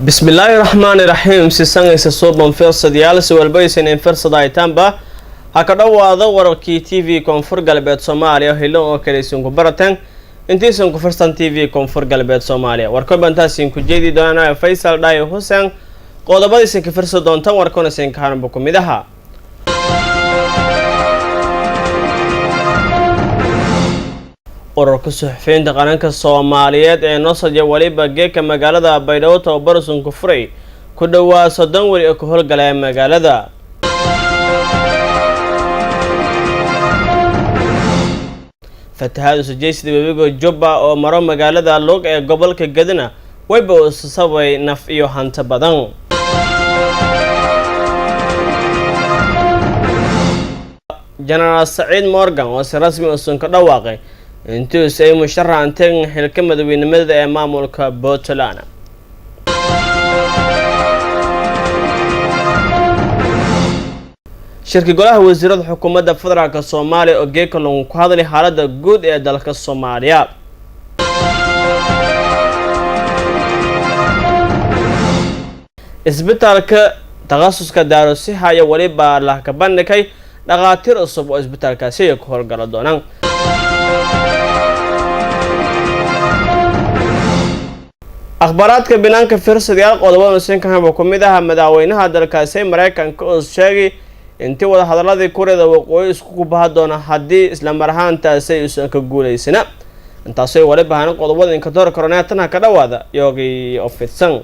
بسم الله الرحمن الرحيم سيسان سوبن فرصة ديال سوال بيسين فرصة دايتانبا هكذا وهذا وركي تي في كونفور قلبات سوماليا هيلو وكريسون كبرتن انتي سون كفرستان تي في كونفور قلبات سوماليا وركب انتاسين كجيدي دانا فيصل داي حسين قودبادي سين كفرصة دونتان وركونا سين كهان بكم مدها ururka suxufiyiinta qaranka Soomaaliyeed ee noo soo waliba geeka magaalada Baydhabo tababarsan ku furay ku dhawaad 30 wari oo ka howlgalaya magaalada fatahaadu sujeysida webiga Jubba oo maro magaalada Log ee gobolka Gadina wayba u sababay naf iyo hanti badan General Saeed Morgan oo si rasmi ah ka dhawaaqay intuu say musharaxan xilka madaxweynimada ee maamulka Puntland shirka golaha wasiirada xukuumadda federaalka Soomaaliya oo geeka lagu ku hadlay xaaladda guud ee dalka Soomaaliya isbitaalka takhasuska Daarusiha ayaa waliba la ka bandhigay dhaqaatiir cusub oo isbitaalkaasi ay ku howlgala doonaan akhbaraadka binaanka firsadayaal qodobada sinkan ku mid ah madaxweynaha dalkaasi Mareykanka oo sheegay intii wada hadaladii Kuuriyada Waqooyi isku baha doona hadii isla marhaantaasi ay ka guuleysana intaasoo wali baahan qodobada in ka door koronaatana ka dhawaada yogi office